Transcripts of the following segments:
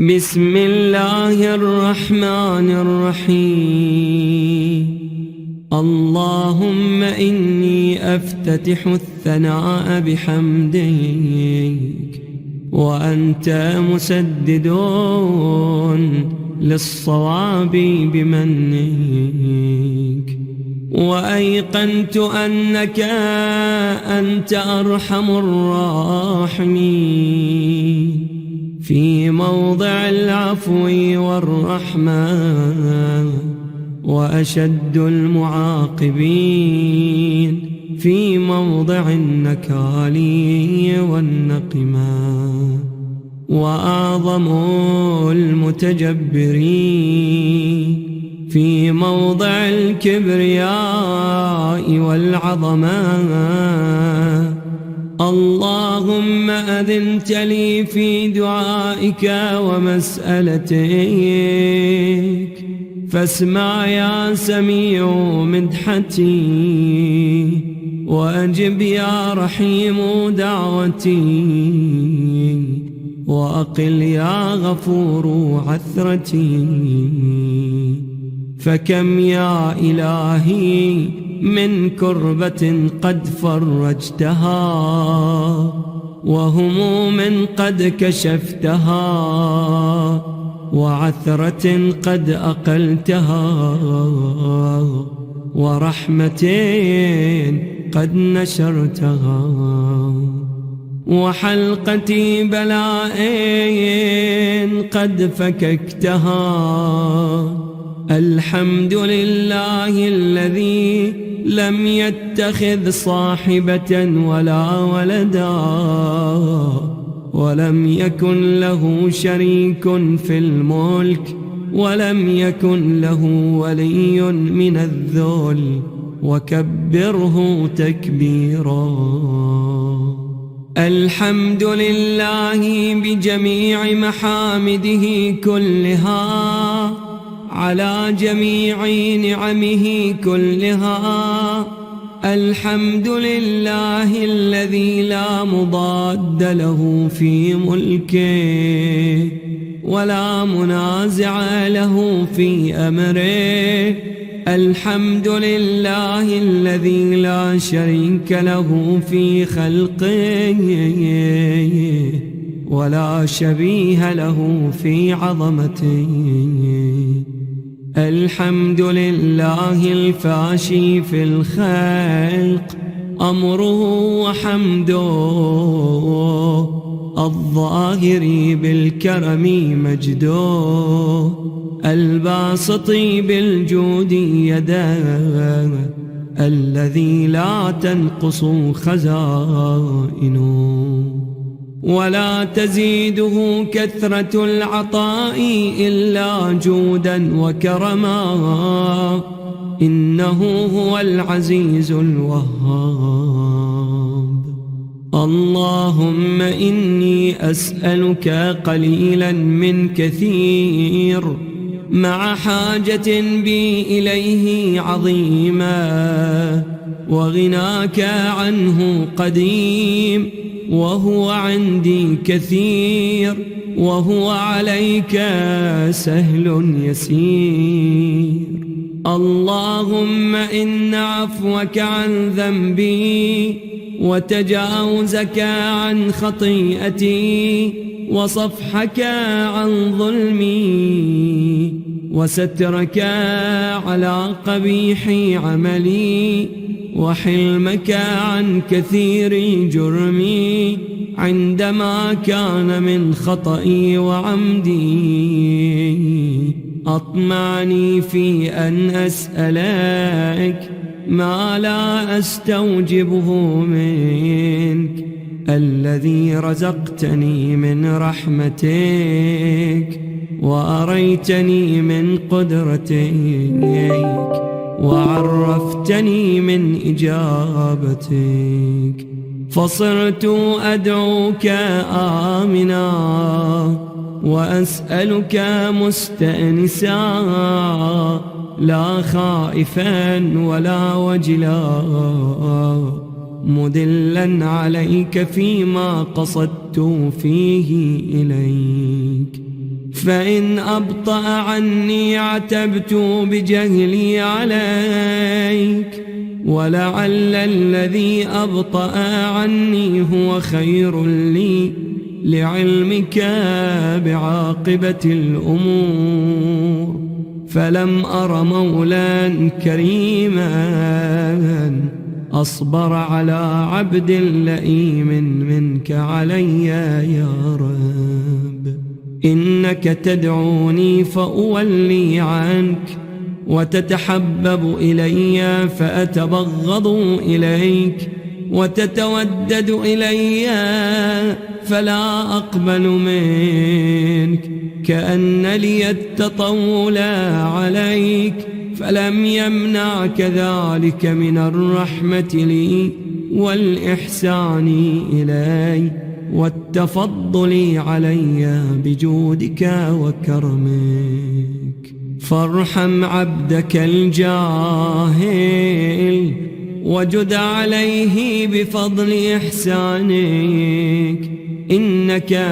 بسم الله الرحمن الرحيم. اللهم إني أفتتح الثناء بحمدك وأنت مسدد للصواب بمنك، وأيقنت أنك أنت أرحم الراحمين في موضع العفو والرحمة، وأشد المعاقبين في موضع النكال والنقمة، وأعظم المتجبرين في موضع الكبرياء والعظمة. اللهم أذنت لي في دعائك ومسألتك، فاسمع يا سميع مدحتي، وأجب يا رحيم دعوتي، وأقل يا غفور عثرتي. فكم يا إلهي من كربة قد فرجتها، وهموم قد كشفتها، وعثرة قد أقلتها، ورحمة قد نشرتها، وحلقة بلاء قد فككتها. الحمد لله الذي لم يتخذ صاحبة ولا ولدا، ولم يكن له شريك في الملك، ولم يكن له ولي من الذل، وكبره تكبيرا. الحمد لله بجميع محامده كلها، على جميع نعمه كلها. الحمد لله الذي لا مضاد له في ملكه، ولا منازع له في أمره. الحمد لله الذي لا شريك له في خلقه، ولا شبيه له في عظمته. الحمد لله الفاشي في الخلق أمره وحمده، الظاهر بالكرم مجده، الباسط بالجود يداه، الذي لا تنقص خزائنه، ولا تزيده كثرة العطاء إلا جودا وكرما. إنه هو العزيز الوهاب. اللهم إني أسألك قليلا من كثير، مع حاجة بي إليه عظيمة، وغناك عنه قديم، وهو عندي كثير، وهو عليك سهل يسير. اللهم إن عفوك عن ذنبي، وتجاوزك عن خطيئتي، وصفحك عن ظلمي، وسترك على قبيح عملي، وحلمك عن كثير جرمي، عندما كان من خطئي وعمدي. أطمعني في أن أسألك ما لا أستوجبه منك، الذي رزقتني من رحمتك، وأريتني من قدرتك، وعرفتني من إجابتك، فصرت أدعوك آمنا، وأسألك مستأنسا، لا خائفا ولا وجلا، مدلا عليك فيما قصدت فيه إليك. فإن أبطأ عني عتبت بجهلي عليك، ولعل الذي أبطأ عني هو خير لي لعلمك بعاقبة الأمور. فلم أر مولا كريما أصبر على عبد لئيم منك علي يا رب. إنك تدعوني فأولي عنك، وتتحبب إلي فأتبغض إليك، وتتودد إلي فلا أقبل منك، كأن لي التطول عليك، فلم يمنعك ذلك من الرحمة لي والإحسان إلي والتفضل علي بجودك وكرمك. فارحم عبدك الجاهل وجد عليه بفضل إحسانك، إنك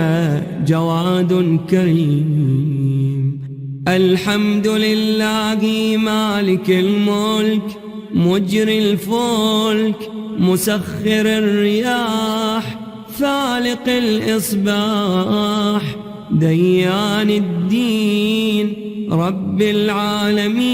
جواد كريم. الحمد لله مالك الملك مجري الفلك مسخر الرياح فالق الإصباح ديان الدين رب العالمين.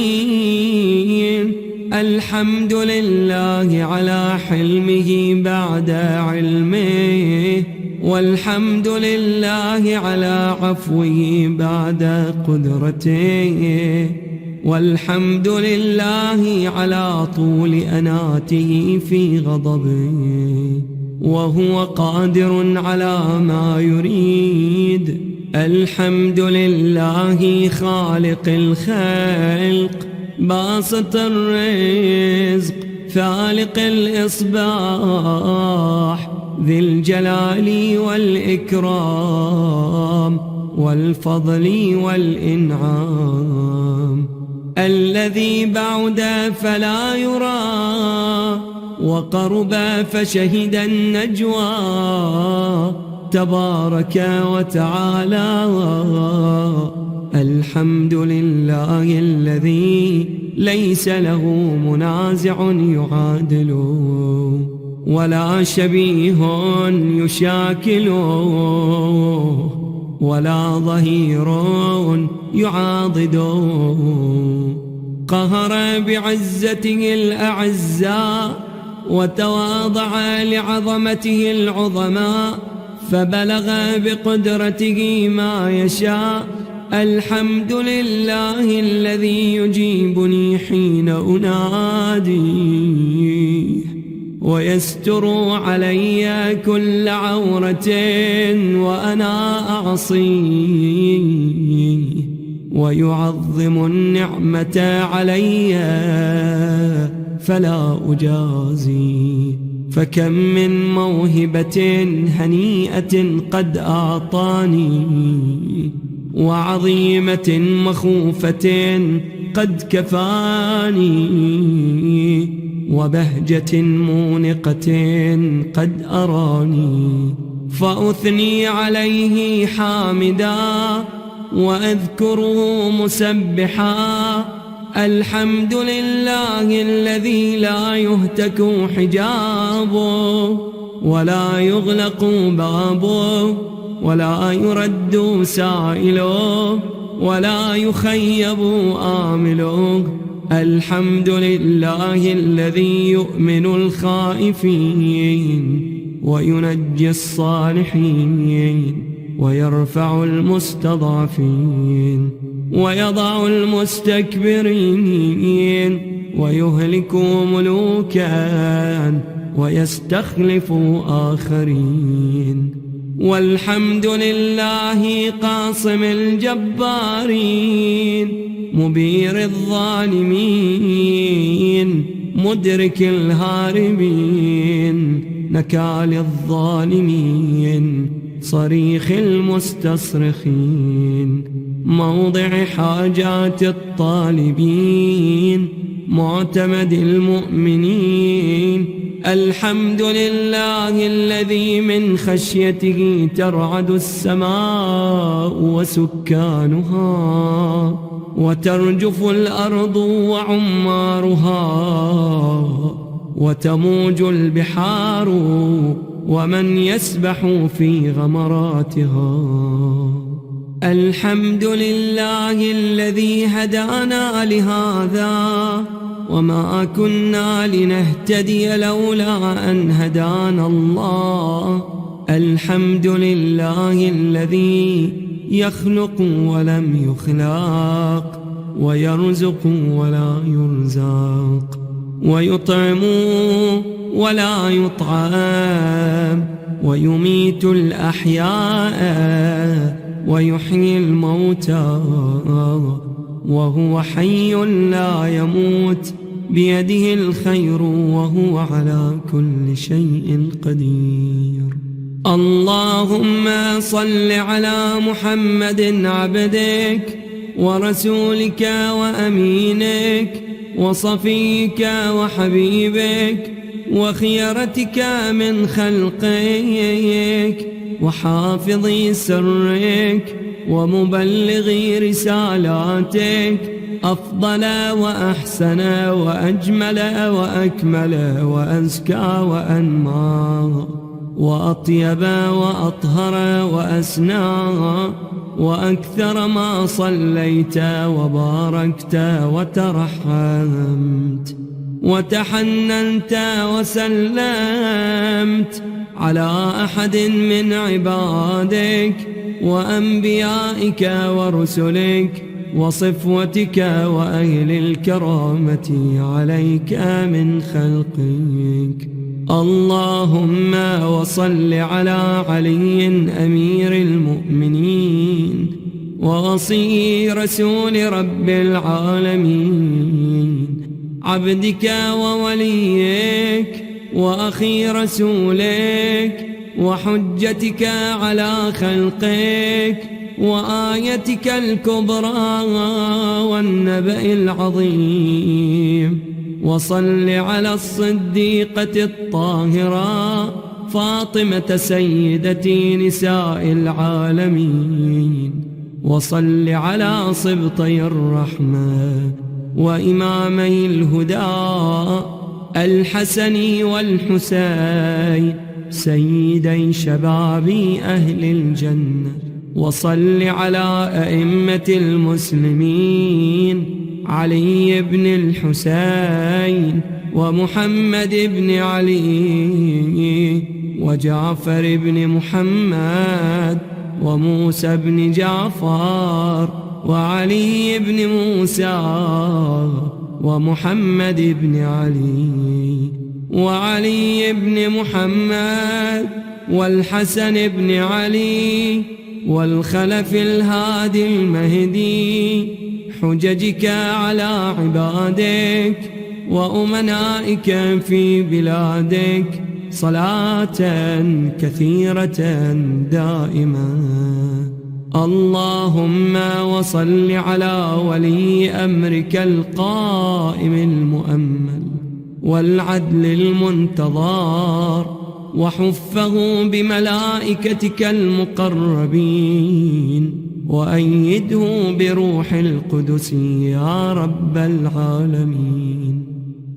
الحمد لله على حلمه بعد علمه، والحمد لله على عفوه بعد قدرته، والحمد لله على طول أناته في غضبه، وهو قادر على ما يريد. الحمد لله خالق الخلق باسط الرزق فالق الإصباح ذي الجلال والإكرام والفضل والإنعام، الذي بعد فلا يرى وقرب فشهد النجوى، تبارك وتعالى. الحمد لله الذي ليس له منازع يعادله، ولا شبيه يشاكله، ولا ظهير يعاضده. قهر بعزته الأعزاء وتواضع لعظمته العظماء، فبلغ بقدرته ما يشاء. الحمد لله الذي يجيبني حين أناديه، ويستر علي كل عورة وأنا أعصيه، ويعظم النعمة علي فلا أجازي. فكم من موهبة هنيئة قد أعطاني، وعظيمة مخوفة قد كفاني، وبهجة مونقة قد أراني. فأثني عليه حامدا وأذكره مسبحا. الحمد لله الذي لا يهتك حجابه، ولا يغلق بابه، ولا يرد سائله، ولا يخيب آمله. الحمد لله الذي يؤمن الخائفين وينجي الصالحين، ويرفع المستضعفين، ويضع المستكبرين، ويهلك ملوكا ويستخلف آخرين. والحمد لله قاصم الجبارين مبير الظالمين مدرك الهاربين نكال الظالمين صريخ المستصرخين. موضع حاجات الطالبين، معتمد المؤمنين. الحمد لله الذي من خشيته ترعد السماء وسكانها، وترجف الأرض وعمارها، وتموج البحار ومن يسبح في غمراتها. الحمد لله الذي هدانا لهذا، وما كنا لنهتدي لولا أن هدانا الله. الحمد لله الذي يخلق ولم يخلق، ويرزق ولا يرزق، ويطعم ولا يطعم، ويميت الأحياء ويحيي الموتى، وهو حي لا يموت، بيده الخير وهو على كل شيء قدير. اللهم صل على محمد عبدك ورسولك وأمينك وصفيك وحبيبك وخيرتك من خلقك وحافظ سرك ومبلغ رسالاتك، أفضل وأحسن وأجمل وأكمل وأزكى وأنمى وأطيب وأطهر وأسنى وأكثر ما صليت وباركت وترحمت وتحننت وسلمت على أحد من عبادك وأنبيائك ورسلك وصفوتك وأهل الكرامة عليك من خلقك. اللهم وصل على علي أمير المؤمنين ووصي رسول رب العالمين، عبدك ووليك وأخي رسولك وحجتك على خلقك وآيتك الكبرى والنبأ العظيم. وصل على الصديقة الطاهرة فاطمة سيدة نساء العالمين. وصل على صبطي الرحمة وإمامي الهدى الحسن والحسين سيدي شباب أهل الجنة. وصل على أئمة المسلمين علي بن الحسين ومحمد بن علي وجعفر بن محمد وموسى بن جعفر وعلي بن موسى ومحمد بن علي وعلي بن محمد والحسن بن علي والخلف الهادي المهدي، حججك على عبادك وأمنائك في بلادك صلاة كثيرة دائمة. اللهم وصل على ولي أمرك القائم المؤمل والعدل المنتظر، وحفه بملائكتك المقربين، وأيده بروح القدس يا رب العالمين.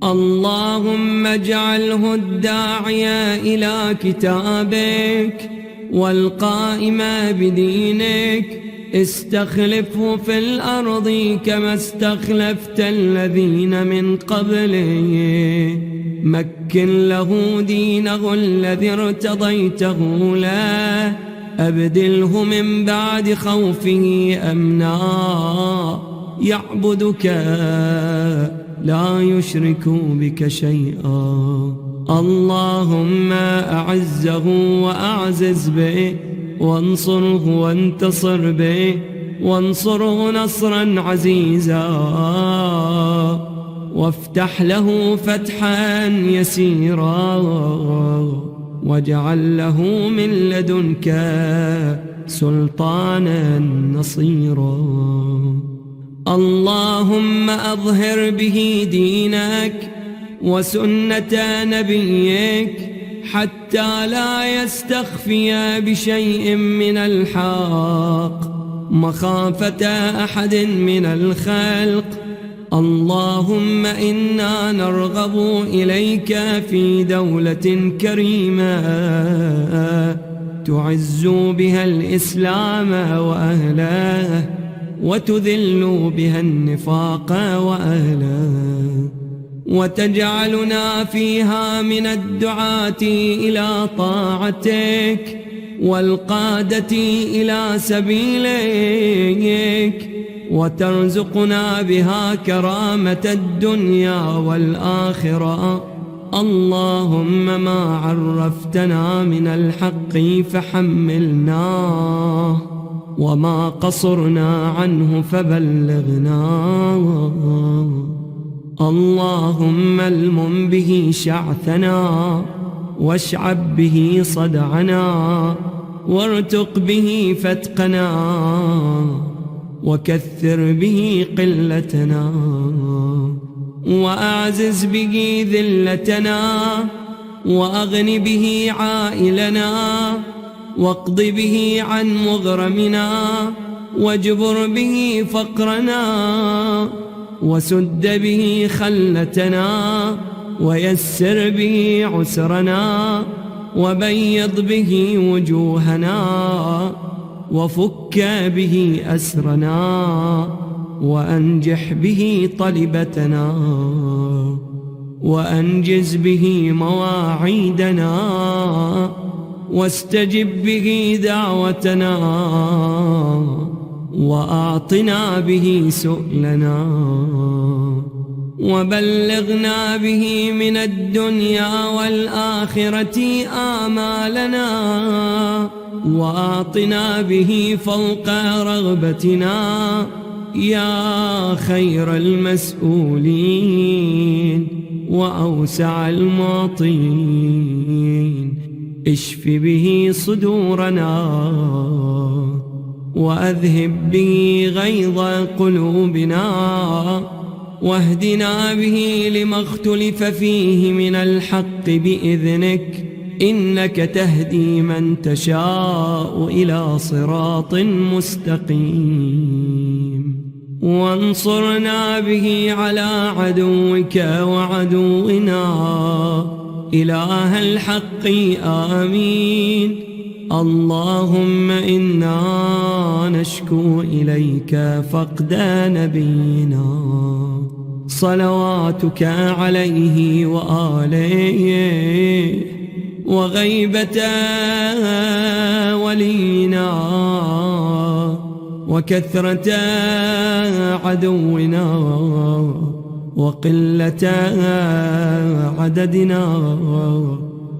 اللهم اجعله الداعي إلى كتابك والقائم بدينك، استخلفه في الأرض كما استخلفت الذين من قبله، مكن له دينه الذي ارتضيته له، أبدله من بعد خوفه أمنا، يعبدك لا يشرك بك شيئا. اللهم أعزه وأعزز به، وانصره وانتصر به، وانصره نصرا عزيزا، وافتح له فتحا يسيرا، واجعل له من لدنك سلطانا نصيرا. اللهم أظهر به دينك وسنة نبيك حتى لا يستخفي بشيء من الحق مخافة أحد من الخلق. اللهم إنا نرغب إليك في دولة كريمة تعز بها الإسلام وأهله وتذل بها النفاق وأهله، وتجعلنا فيها من الدعاة إلى طاعتك والقادة إلى سبيلك، وترزقنا بها كرامة الدنيا والآخرة. اللهم ما عرفتنا من الحق فحملناه، وما قصرنا عنه فبلغناه. اللهم المم به شعثنا واشعب به صدعنا وارتق به فتقنا وكثر به قلتنا وأعزز به ذلتنا وأغن به عائلنا واقض به عن مغرمنا واجبر به فقرنا وسد به خلتنا ويسر به عسرنا وبيض به وجوهنا وفك به أسرنا وأنجح به طلبتنا وأنجز به مواعيدنا واستجب به دعوتنا وأعطنا به سؤلنا وبلغنا به من الدنيا والآخرة آمالنا وأعطنا به فوق رغبتنا يا خير المسؤولين وأوسع المعطين. اشف به صدورنا وأذهب به غيظ قلوبنا واهدنا به لما اختلف فيه من الحق بإذنك، إنك تهدي من تشاء إلى صراط مستقيم. وانصرنا به على عدوك وعدونا إله الحق آمين. اللهم إنا نشكو إليك فقد نبينا صلواتك عليه وآله وغيبة ولينا وكثرة عدونا وقلة عددنا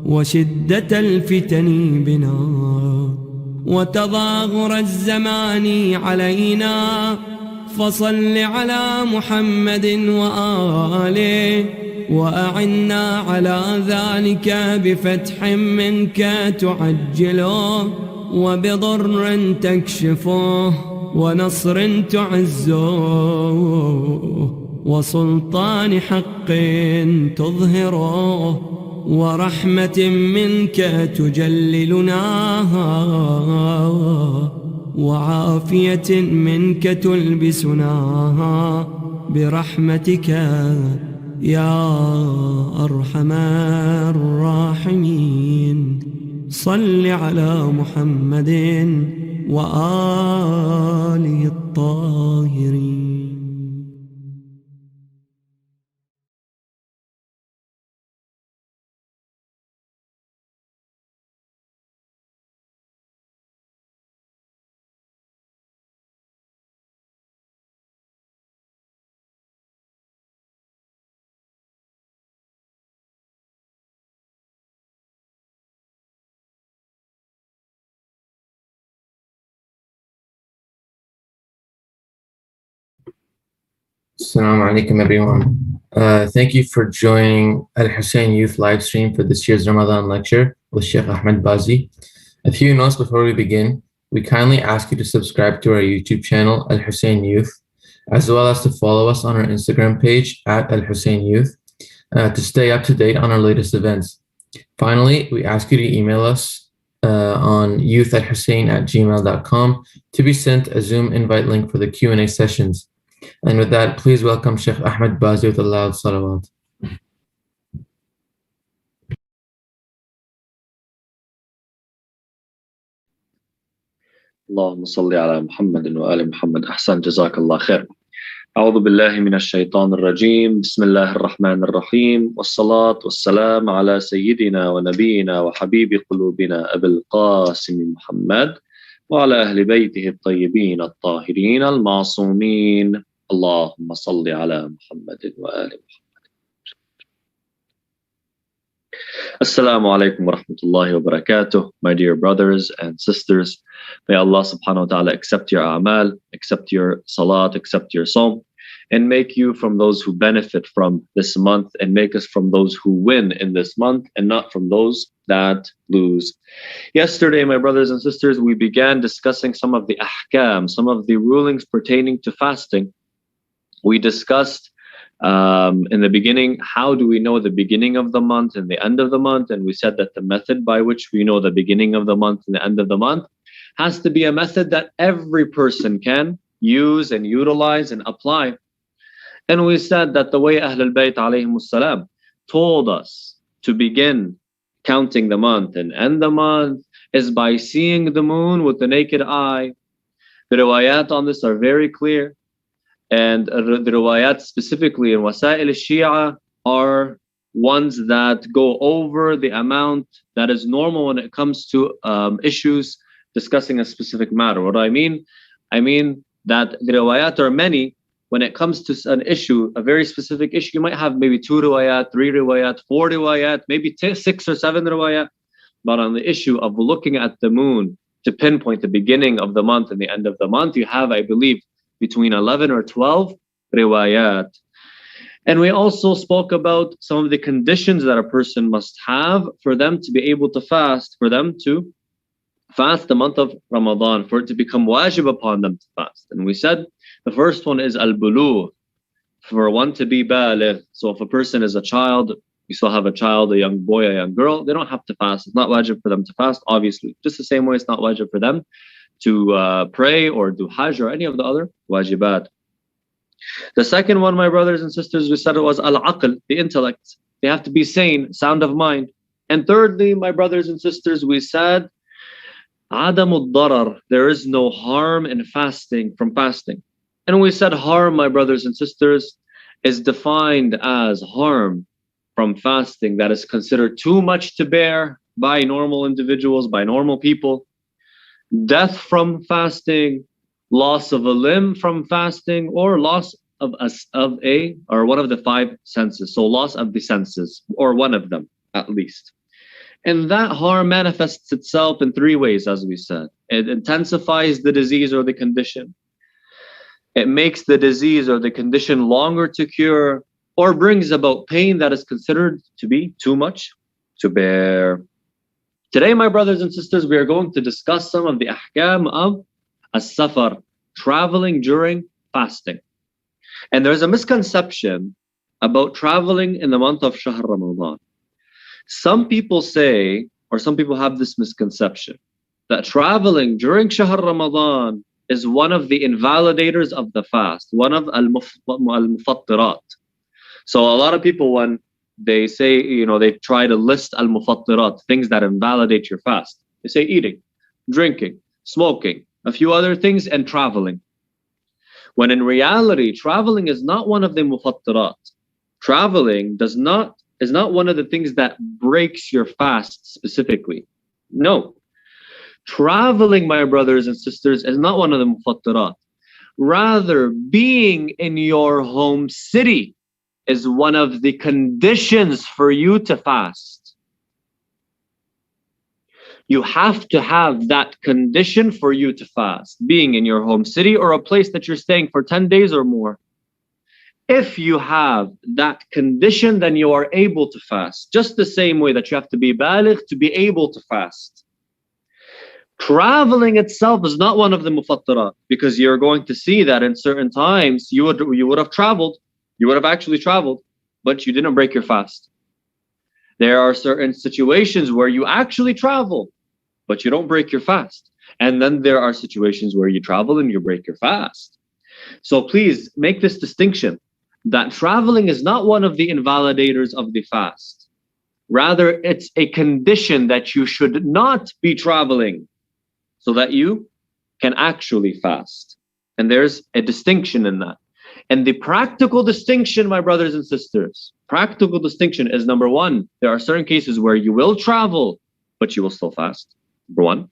وشدة الفتن بنا وتظاهر الزمان علينا. فصل على محمد وآله وأعنا على ذلك بفتح منك تعجله وبضر تكشفه ونصر تعزه وسلطان حق تظهره ورحمة منك تجللناها وعافية منك تلبسناها برحمتك يا أرحم الراحمين. صل على محمد وآله الطاهرين. Assalamu alaikum everyone. Thank you for joining Al Hussain Youth live stream for this year's Ramadan lecture with Sheikh Ahmad Bazzi. A few notes before we begin. We kindly ask you to subscribe to our YouTube channel, Al Hussain Youth, as well as to follow us on our Instagram page at Al Hussain Youth to stay up to date on our latest events. Finally, we ask you to email us on youth@hussain@gmail.com to be sent a Zoom invite link for the Q&A sessions. And with that, please welcome Sheikh Ahmad Bazzi with a loud salawat. اللهم صل على محمد وآل محمد. أحسن، جزاك الله خير. أعوذ بالله من الشيطان الرجيم. بسم الله الرحمن الرحيم، والصلاة والسلام على سيدنا ونبينا وحبيب قلوبنا أبي القاسم محمد وعلى أهل بيته الطيبين الطاهرين المعصومين. اللهم صل على محمد وآل محمد. Assalamu alaikum wa rahmatullahi wa barakatuh. My dear brothers and sisters, may Allah subhanahu wa ta'ala accept your a'mal, accept your salat, accept your sawm, and make you from those who benefit from this month, and make us from those who win in this month and not from those that lose. Yesterday, my brothers and sisters, we began discussing some of the ahkam, some of the rulings pertaining to fasting. We discussed in the beginning, how do we know the beginning of the month and the end of the month? And we said that the method by which we know the beginning of the month and the end of the month has to be a method that every person can use and utilize and apply. And we said that the way Ahlul Bayt alayhimus salam told us to begin counting the month and end the month is by seeing the moon with the naked eye. The riwayat on this are very clear. And the riwayat specifically in Wasa'il al-Shia are ones that go over the amount that is normal when it comes to issues discussing a specific matter. What do I mean? I mean that the riwayat are many. When it comes to an issue, a very specific issue, you might have maybe 2 riwayat, 3 riwayat, 4 riwayat, maybe 6 or 7 riwayat. But on the issue of looking at the moon to pinpoint the beginning of the month and the end of the month, you have, I believe, between 11 or 12 riwayat. And we also spoke about some of the conditions that a person must have for them to be able to fast, for them to fast the month of Ramadan, for it to become wajib upon them to fast. And we said the first one is al-bulugh, for one to be baligh. So if a person is a child, you still have a child, a young boy, a young girl, they don't have to fast. It's not wajib for them to fast, obviously. Just the same way it's not wajib for them to pray or do hajj or any of the other wajibat. The second one, my brothers and sisters, we said it was al-aql, the intellect. They have to be sane, sound of mind. And thirdly, my brothers and sisters, we said adamud darar, there is no harm in fasting, from fasting. And we said harm, my brothers and sisters, is defined as harm from fasting that is considered too much to bear by normal individuals, by normal people. Death from fasting, loss of a limb from fasting, or loss of a or one of the 5 senses. So loss of the senses, or one of them at least. And that harm manifests itself in 3 ways, as we said. It intensifies the disease or the condition. It makes the disease or the condition longer to cure, or brings about pain that is considered to be too much to bear. Today, my brothers and sisters, we are going to discuss some of the ahkam of as-safar, traveling during fasting. And there's a misconception about traveling in the month of Shahr Ramadan. Some people say, or some people have this misconception, that traveling during Shahr Ramadan is one of the invalidators of the fast, one of al-mufattirat. So a lot of people, when they say, they try to list al-mufattirat, things that invalidate your fast. They say eating, drinking, smoking, a few other things, and traveling. When in reality, traveling is not one of the mufattirat. Traveling is not one of the things that breaks your fast specifically. No. Traveling, my brothers and sisters, is not one of the mufattirat. Rather, being in your home city is one of the conditions for you to fast. You have to have that condition for you to fast, being in your home city or a place that you're staying for 10 days or more. If you have that condition, then you are able to fast, just the same way that you have to be baligh to be able to fast. Traveling itself is not one of the mufattirat, because you're going to see that in certain times you would have traveled, you would have actually traveled, but you didn't break your fast. There are certain situations where you actually travel, but you don't break your fast. And then there are situations where you travel and you break your fast. So please make this distinction that traveling is not one of the invalidators of the fast. Rather, it's a condition that you should not be traveling so that you can actually fast. And there's a distinction in that. And the practical distinction, my brothers and sisters, practical distinction is, number one, there are certain cases where you will travel, but you will still fast. Number one.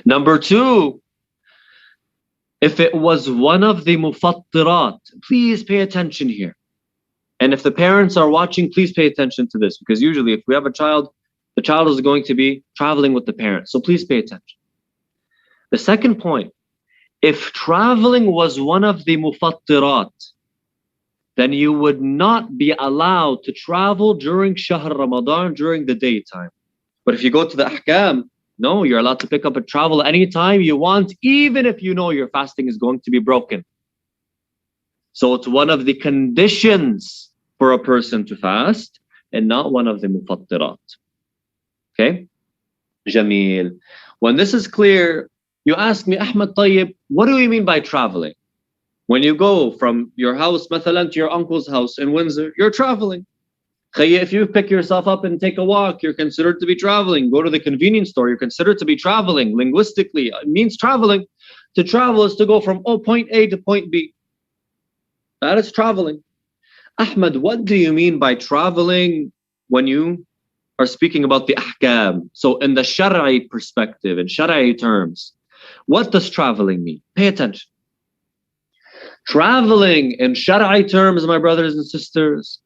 Number two, if it was one of the mufattirat, please pay attention here. And if the parents are watching, please pay attention to this, because usually if we have a child, the child is going to be traveling with the parents. So please pay attention. The second point, if traveling was one of the mufattirat, then you would not be allowed to travel during Shahr Ramadan during the daytime. But if you go to the ahkam, no, you're allowed to pick up and travel anytime you want, even if you know your fasting is going to be broken. So it's one of the conditions for a person to fast and not one of the mufattirat. Okay? Jameel. When this is clear, you ask me, Ahmad Tayyib, what do you mean by traveling? When you go from your house, mathalan, to your uncle's house in Windsor, you're traveling. If you pick yourself up and take a walk, you're considered to be traveling. Go to the convenience store, you're considered to be traveling. Linguistically, it means traveling. To travel is to go from point A to point B. That is traveling. Ahmad, what do you mean by traveling when you are speaking about the ahkam? So in the Shara'i perspective, in Shara'i terms, what does traveling mean? Pay attention. Traveling in Shara'i terms, my brothers and sisters,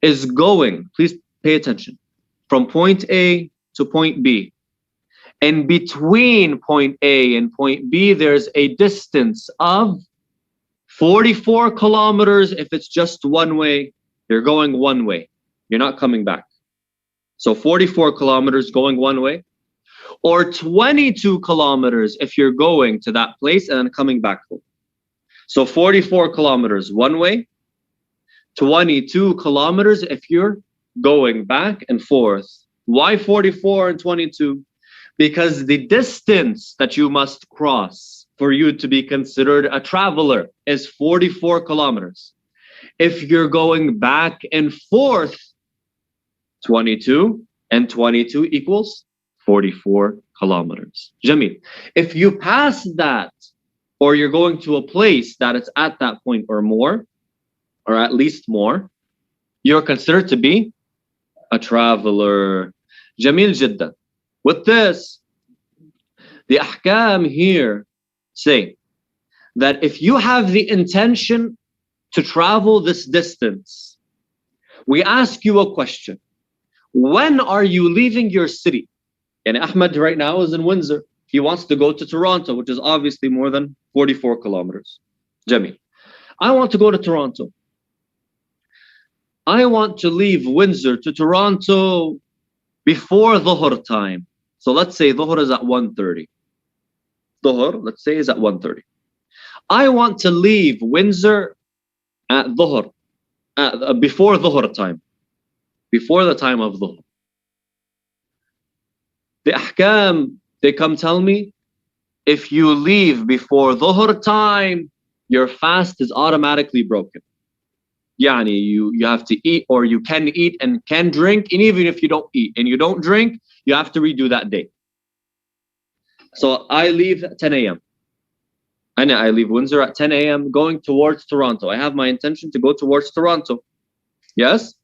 is going, please pay attention, from point A to point B. And between point A and point B, there's a distance of 44 kilometers. If it's just one way, you're going one way. You're not coming back. So 44 kilometers going one way, or 22 kilometers if you're going to that place and then coming back home. So 44 kilometers one way, 22 kilometers if you're going back and forth. Why 44 and 22? Because the distance that you must cross for you to be considered a traveler is 44 kilometers. If you're going back and forth, 22 and 22 equals 44 kilometers. Jamil. If you pass that, or you're going to a place that it's at that point or more, or at least more, you're considered to be a traveler. Jamil Jiddan. With this, the ahkam here say that if you have the intention to travel this distance, we ask you a question. When are you leaving your city? And Ahmad right now is in Windsor. He wants to go to Toronto, which is obviously more than 44 kilometers. Jamil. I want to go to Toronto. I want to leave Windsor to Toronto before Dhuhr time. So let's say Dhuhr is at 1:30. Dhuhr, let's say, is at 1:30. I want to leave Windsor at Dhuhr, before Dhuhr time, before the time of Dhuhr. The ahkam, they come tell me, if you leave before Dhuhr time, your fast is automatically broken. Yani, you have to eat, or you can eat and can drink, and even if you don't eat and you don't drink, you have to redo that day. So I leave at 10 a.m. I leave Windsor at 10 a.m. going towards Toronto. I have my intention to go towards Toronto. Yes?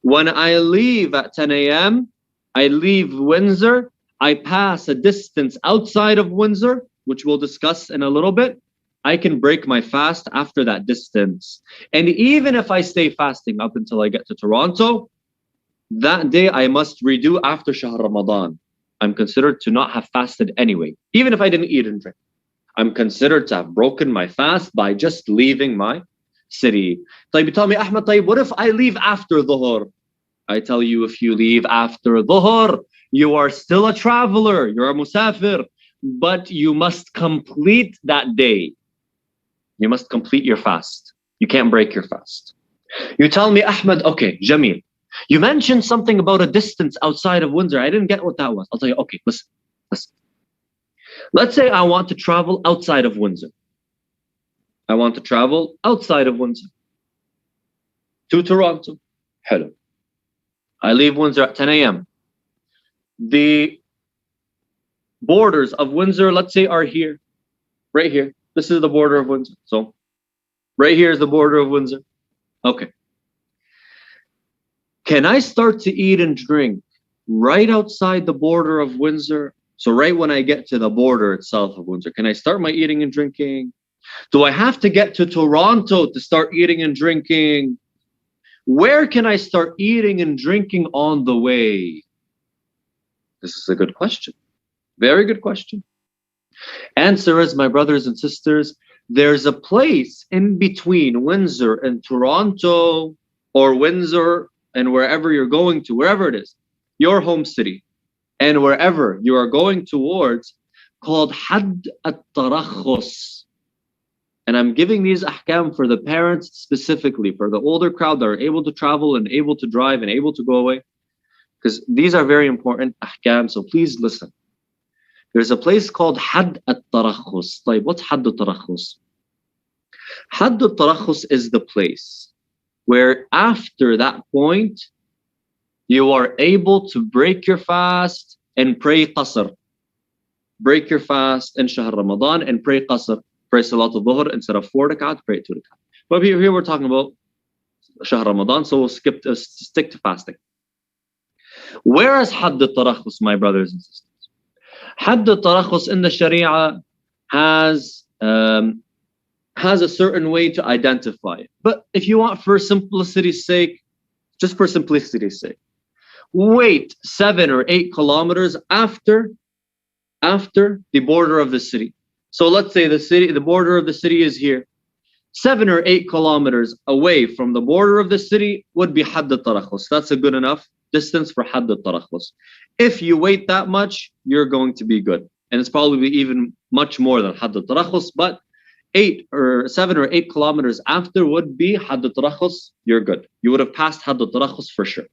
When I leave at 10 a.m., I leave Windsor, I pass a distance outside of Windsor, which we'll discuss in a little bit. I can break my fast after that distance. And even if I stay fasting up until I get to Toronto, that day I must redo after Shahr Ramadan. I'm considered to not have fasted anyway, even if I didn't eat and drink. I'm considered to have broken my fast by just leaving my city. So you tell me, Ahmad, what if I leave after Dhuhr? I tell you, if you leave after Dhuhr, You are still a traveler. You're a musafir. But you must complete that day. You must complete your fast. You can't break your fast. You tell me, Ahmad, okay, Jamil, you mentioned something about a distance outside of Windsor. I didn't get what that was. I'll tell you, okay, listen. Let's say I want to travel outside of Windsor. I want to travel outside of Windsor to Toronto. Hello. I leave Windsor at 10 a.m. The borders of Windsor, let's say, are here, right here. This is the border of Windsor. So right here is the border of Windsor. Okay. Can I start to eat and drink right outside the border of Windsor? So right when I get to the border itself of Windsor, can I start my eating and drinking? Do I have to get to Toronto to start eating and drinking? Where can I start eating and drinking on the way? This is a good question. Very good question. Answer is, my brothers and sisters, there's a place in between Windsor and Toronto, or Windsor and wherever you're going to, wherever it is, your home city, and wherever you are going towards, called Hadd al-Tarakhus. And I'm giving these ahkam for the parents specifically, for the older crowd that are able to travel and able to drive and able to go away, because these are very important ahkam, so please listen. There's a place called Hadd al-Tarakhus. Like, what's Hadd al-Tarakhus? Hadd al-Tarakhus is the place where after that point, you are able to break your fast and pray qasr. Break your fast in Shahr Ramadan and pray qasr. Pray Salat al-Dhuhr instead of 4 rakat, pray 2 rakat. But here we're talking about Shahr Ramadan, so we'll stick to fasting. Where is Hadd al-Tarakhus, my brothers and sisters? Hadd al-Tarakhus in the Sharia has a certain way to identify it. But if you want, for simplicity's sake, just for simplicity's sake, wait 7 or 8 kilometers after the border of the city. So let's say the border of the city is here. 7 or 8 kilometers away from the border of the city would be Hadd al-Tarakhus. That's a good enough distance for Hadd al-Tarakhus. If you wait that much, you're going to be good. And it's probably even much more than Hadd al-Tarakhus, but 7 or 8 kilometers after would be Hadd al-Tarakhus, you're good. You would have passed Hadd al-Tarakhus for sure.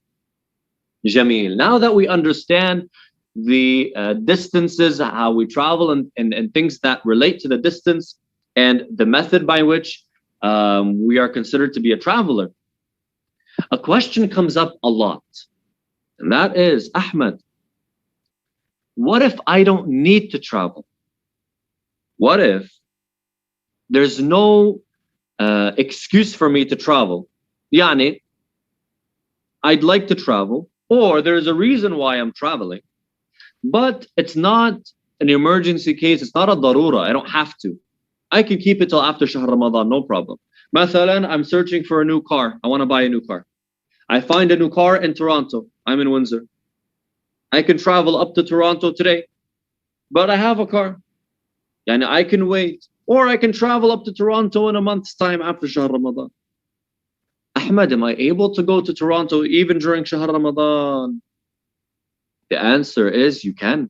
Jameel. Now that we understand the distances, how we travel, and things that relate to the distance, and the method by which we are considered to be a traveler, a question comes up a lot. And that is, Ahmad, what if I don't need to travel? What if there's no excuse for me to travel? Yani, I'd like to travel, or there's a reason why I'm traveling, but it's not an emergency case. It's not a darura. I don't have to. I can keep it till after Shahr Ramadan, no problem. Mathalan, I'm searching for a new car. I want to buy a new car. I find a new car in Toronto. I'm in Windsor. I can travel up to Toronto today, but I have a car. Yani I can wait. Or I can travel up to Toronto in a month's time after Shahr Ramadan. Ahmad, am I able to go to Toronto even during Shahr Ramadan? The answer is you can.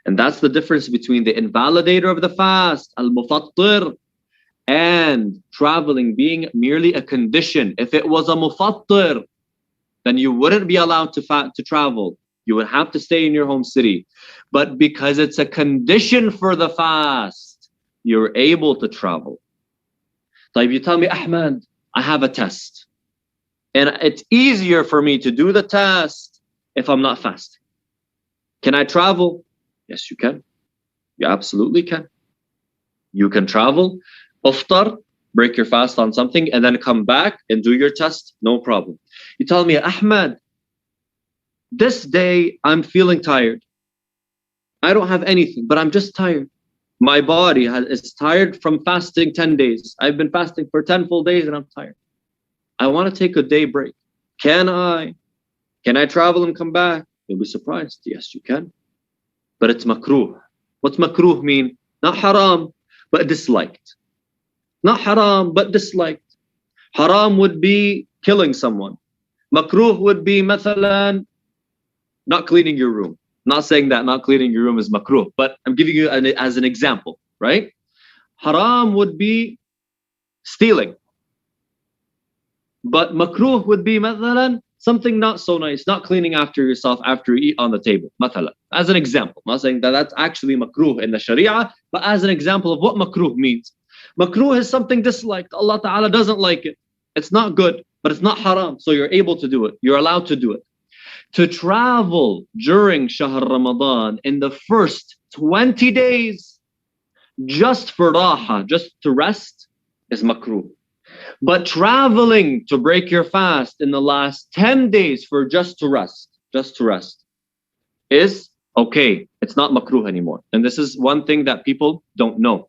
And that's the difference between the invalidator of the fast, al-mufattir, and traveling being merely a condition. If it was a mufattir, then you wouldn't be allowed to travel. You would have to stay in your home city. But because it's a condition for the fast, you're able to travel. So if you tell me, Ahmad, I have a test, and it's easier for me to do the test if I'm not fasting. Can I travel? Yes, you can. You absolutely can. You can travel, iftar, break your fast on something, and then come back and do your test, no problem. You tell me, Ahmad, this day I'm feeling tired. I don't have anything, but I'm just tired. My body is tired from fasting 10 days. I've been fasting for 10 full days and I'm tired. I want to take a day break. Can I travel and come back? You'll be surprised. Yes, you can. But it's makruh. What's makruh mean? Not haram, but disliked. Not haram, but disliked. Haram would be killing someone. Makruh would be, mathalan, Not cleaning your room. Not saying that not cleaning your room is makruh, but I'm giving you as an example, right? Haram would be stealing. But makruh would be mathalan, something not so nice, not cleaning after yourself after you eat on the table. Mathalan, as an example. I'm not saying that that's actually makruh in the Sharia, but as an example of what makruh means. Makruh is something disliked. Allah Ta'ala doesn't like it. It's not good, but it's not haram. So you're able to do it. You're allowed to do it. To travel during Shahr Ramadan in the first 20 days just for raha, just to rest, is makruh. But traveling to break your fast in the last 10 days for just to rest is okay. It's not makruh anymore. And this is one thing that people don't know.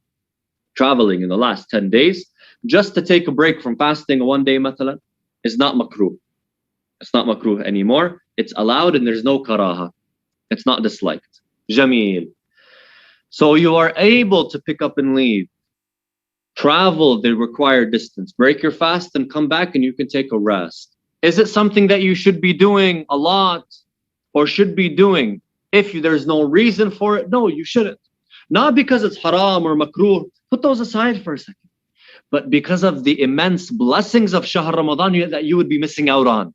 Traveling in the last 10 days just to take a break from fasting one day, mathalan, is not makruh. It's not makruh anymore. It's allowed and there's no karaha. It's not disliked. Jameel. So you are able to pick up and leave. Travel the required distance. Break your fast and come back and you can take a rest. Is it something that you should be doing a lot or should be doing if there's no reason for it? No, you shouldn't. Not because it's haram or makruh. Put those aside for a second. But because of the immense blessings of Shahr Ramadan that you would be missing out on.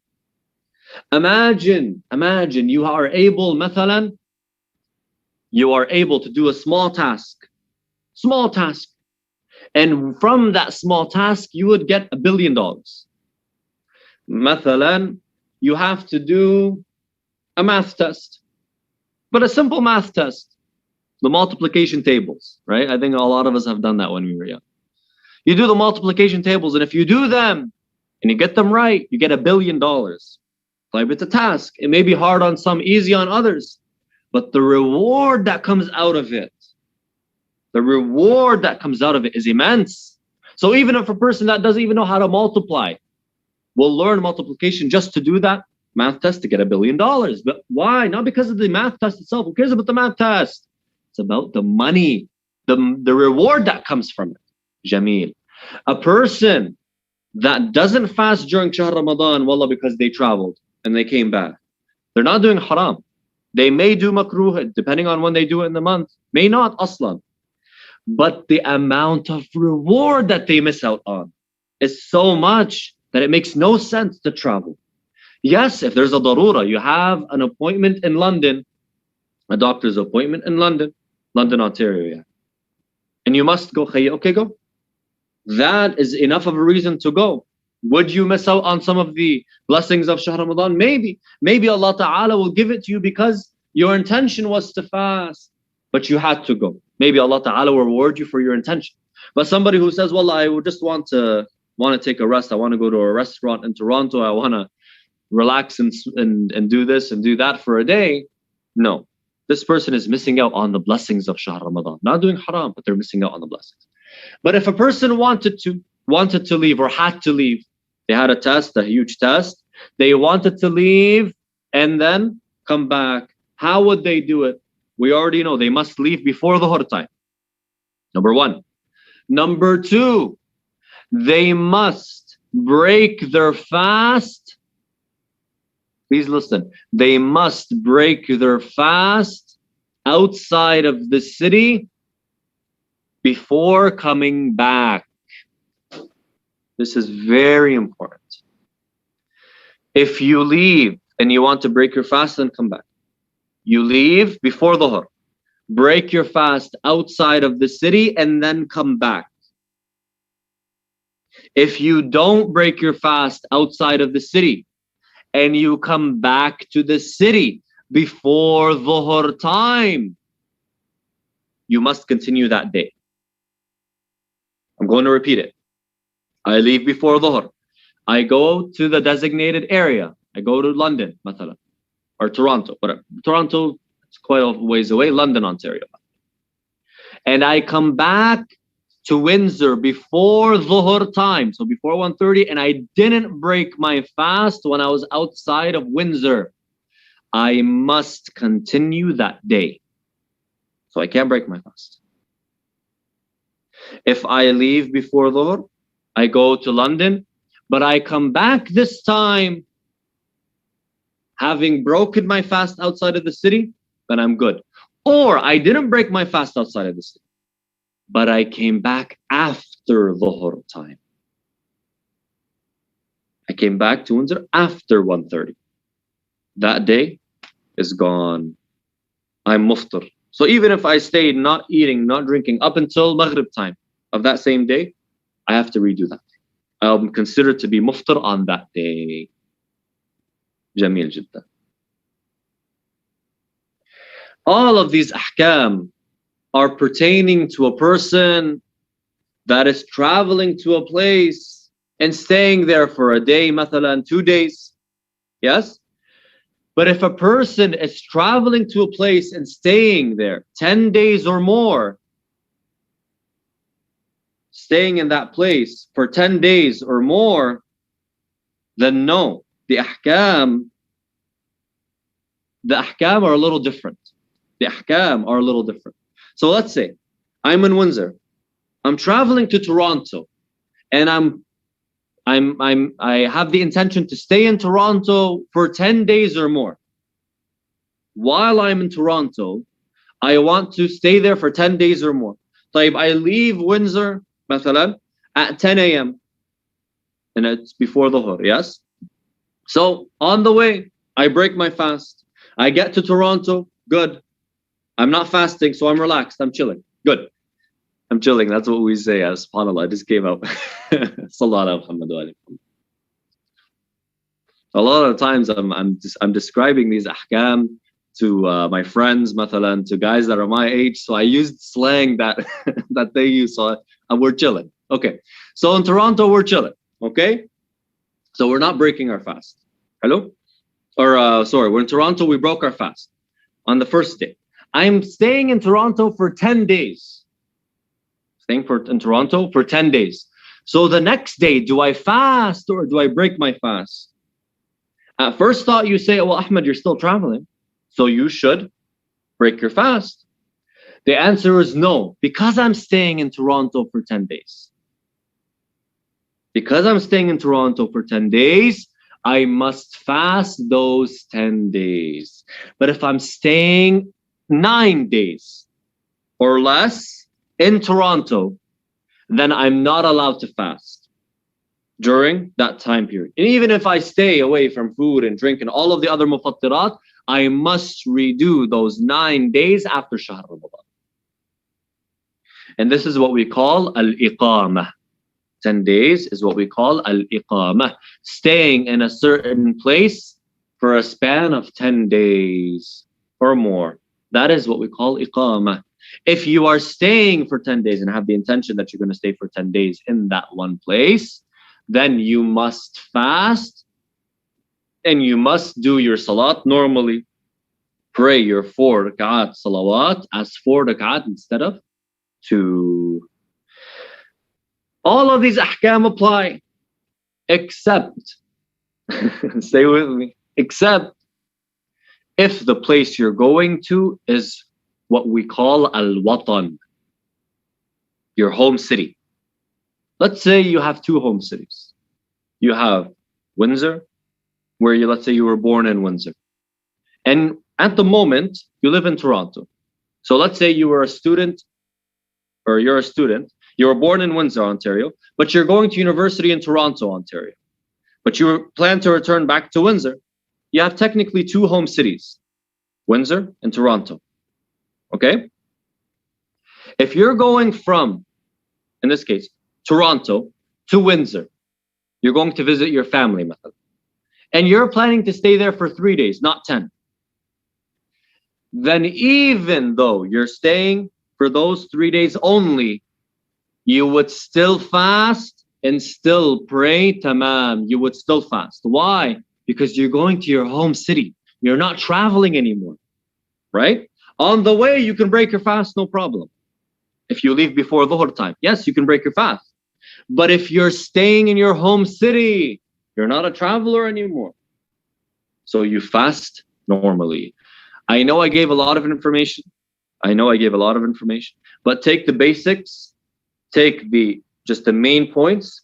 Imagine you are able, mathalan, you are able to do a small task. And from that small task, you would get $1 billion. Mathalan, you have to do a math test, but a simple math test. The multiplication tables, right? I think a lot of us have done that when we were young. You do the multiplication tables, and if you do them and you get them right, you get $1 billion. Like it's a task. It may be hard on some, easy on others, but the reward that comes out of it, is immense. So even if a person that doesn't even know how to multiply will learn multiplication just to do that math test to get $1 billion. But why? Not because of the math test itself. Who cares about the math test? It's about the money, the reward that comes from it. Jameel. A person that doesn't fast during Shahr Ramadan, wallah, because they traveled and they came back, they're not doing haram. They may do makruh, depending on when they do it in the month, may not aslan. But the amount of reward that they miss out on is so much that it makes no sense to travel. Yes, if there's a darura, you have an appointment in London, a doctor's appointment in London, Ontario, yeah. And you must go, okay, go. That is enough of a reason to go. Would you miss out on some of the blessings of Shahr Ramadan? Maybe. Maybe Allah Ta'ala will give it to you because your intention was to fast, but you had to go. Maybe Allah Ta'ala will reward you for your intention. But somebody who says, well, I would just want to take a rest. I want to go to a restaurant in Toronto. I want to relax and do this and do that for a day. No, this person is missing out on the blessings of Shahr Ramadan. Not doing haram, but they're missing out on the blessings. But if a person wanted to leave or had to leave, they had a test, a huge test, they wanted to leave and then come back, how would they do it? We already know they must leave before the dhuhr time. Number one. Number two, they must break their fast. Please listen. They must break their fast outside of the city before coming back. This is very important. If you leave and you want to break your fast, then come back. You leave before the dhuhr, break your fast outside of the city, and then come back. If you don't break your fast outside of the city and you come back to the city before dhuhr time, you must continue that day. I'm going to repeat it. I leave before dhuhr. I go to the designated area. I go to London, mathalan, or Toronto, whatever. Toronto, it's quite a ways away. London, Ontario. And I come back to Windsor before dhuhr time, so before 1:30, and I didn't break my fast when I was outside of Windsor. I must continue that day. So I can't break my fast. If I leave before dhuhr, I go to London, but I come back this time having broken my fast outside of the city, then I'm good. Or I didn't break my fast outside of the city, but I came back after Dhuhr time. I came back to Windsor after 1:30. That day is gone. I'm muftar. So even if I stayed not eating, not drinking up until Maghrib time of that same day, I have to redo that. I'm considered to be muftar on that day. Jamil jidda. All of these ahkam are pertaining to a person that is traveling to a place and staying there for a day, mathalan 2 days. Yes? But if a person is traveling to a place and staying there 10 days or more, staying in that place for 10 days or more, then no, the ahkam are a little different. The ahkam are a little different. So let's say I'm in Windsor, I'm traveling to Toronto, and I have the intention to stay in Toronto for 10 days or more. While I'm in Toronto, I want to stay there for 10 days or more. طيب, I leave Windsor مثلا at 10 a.m. and it's before Dhuhr, yes? So on the way, I break my fast. I get to Toronto, good. I'm not fasting, so I'm relaxed. I'm chilling. Good. I'm chilling. That's what we say. SubhanAllah, it just came out. Sallallahu Muhammad. A lot of times I'm describing these ahkam to my friends, mathalan, to guys that are my age. So I used slang that that they use. So we're chilling. Okay. So in Toronto, we're chilling. Okay. So we're not breaking our fast. Hello? Or sorry, we're in Toronto. We broke our fast on the first day. I'm staying in Toronto for 10 days. Staying in Toronto for 10 days. So the next day, do I fast or do I break my fast? At first thought, you say, well, Ahmad, you're still traveling, so you should break your fast. The answer is no, because I'm staying in Toronto for 10 days. Because I'm staying in Toronto for 10 days, I must fast those 10 days. But if I'm staying 9 days or less in Toronto, then I'm not allowed to fast during that time period. And even if I stay away from food and drink and all of the other mufattirat, I must redo those 9 days after Shahr Ramadan. And this is what we call al-iqamah. 10 days is what we call al-iqamah, staying in a certain place for a span of 10 days or more. That is what we call iqamah. If you are staying for 10 days and have the intention that you're going to stay for 10 days in that one place, then you must fast and you must do your salat normally. Pray your 4 rak'at salawat as 4 rak'at instead of 2. All of these ahkam apply, except, stay with me, except if the place you're going to is what we call al-watan, your home city. Let's say you have 2 home cities. You have Windsor, where let's say you were born in Windsor. And at the moment, you live in Toronto. So let's say you were a student, or you're a student, you were born in Windsor, Ontario, but you're going to university in Toronto, Ontario. But you plan to return back to Windsor. You have technically 2 home cities, Windsor and Toronto. Okay? If you're going from, in this case, Toronto to Windsor, you're going to visit your family, method, and you're planning to stay there for 3 days, not 10. Then even though you're staying for those 3 days only, you would still fast and still pray tamam. You would still fast. Why? Because you're going to your home city. You're not traveling anymore, right? On the way, you can break your fast, no problem. If you leave before Dhuhr time, yes, you can break your fast. But if you're staying in your home city, you're not a traveler anymore. So you fast normally. I know I gave a lot of information. But take the basics, take just the main points,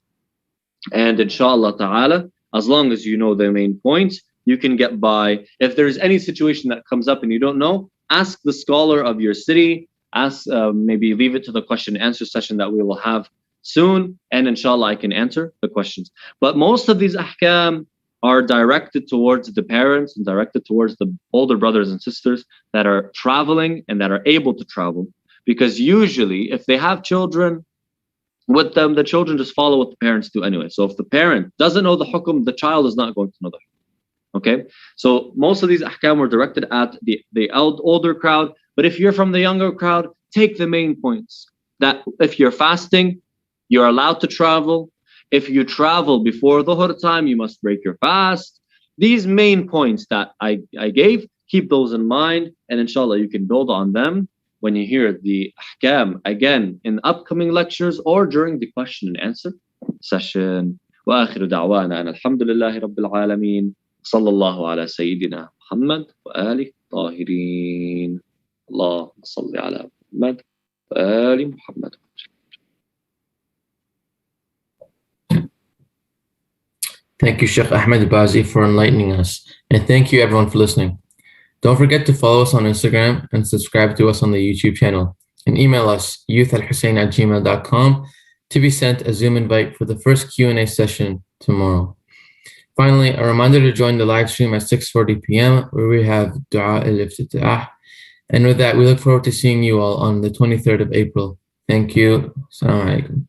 and inshallah ta'ala, as long as you know the main points, you can get by. If there's any situation that comes up and you don't know, ask the scholar of your city. Ask, maybe leave it to the question and answer session that we will have soon, and inshallah I can answer the questions. But most of these ahkam are directed towards the parents and directed towards the older brothers and sisters that are traveling and that are able to travel, because usually if they have children with them, the children just follow what the parents do anyway. So if the parent doesn't know the hukum, the child is not going to know the hukum. Okay, so most of these ahkam were directed at the older crowd, but if you're from the younger crowd, take the main points. That if you're fasting, you're allowed to travel. If you travel before dhuhr time, you must break your fast. These main points that I gave, keep those in mind, and inshallah you can build on them when you hear the ahkam again in upcoming lectures or during the question and answer session. وآخر دعوانا أن الحمد لله رب العالمين صلى الله على سيدنا محمد وآله الطاهرين اللهم صل على محمد وآل محمد. Thank you, Sheikh Ahmad Bazzi, for enlightening us. And thank you, everyone, for listening. Don't forget to follow us on Instagram and subscribe to us on the YouTube channel. And email us, youthalhussain@gmail.com, to be sent a Zoom invite for the first Q&A session tomorrow. Finally, a reminder to join the live stream at 6:40 p.m. where we have Dua al-Iftitah. And with that, we look forward to seeing you all on the 23rd of April. Thank you. Assalamu alaikum.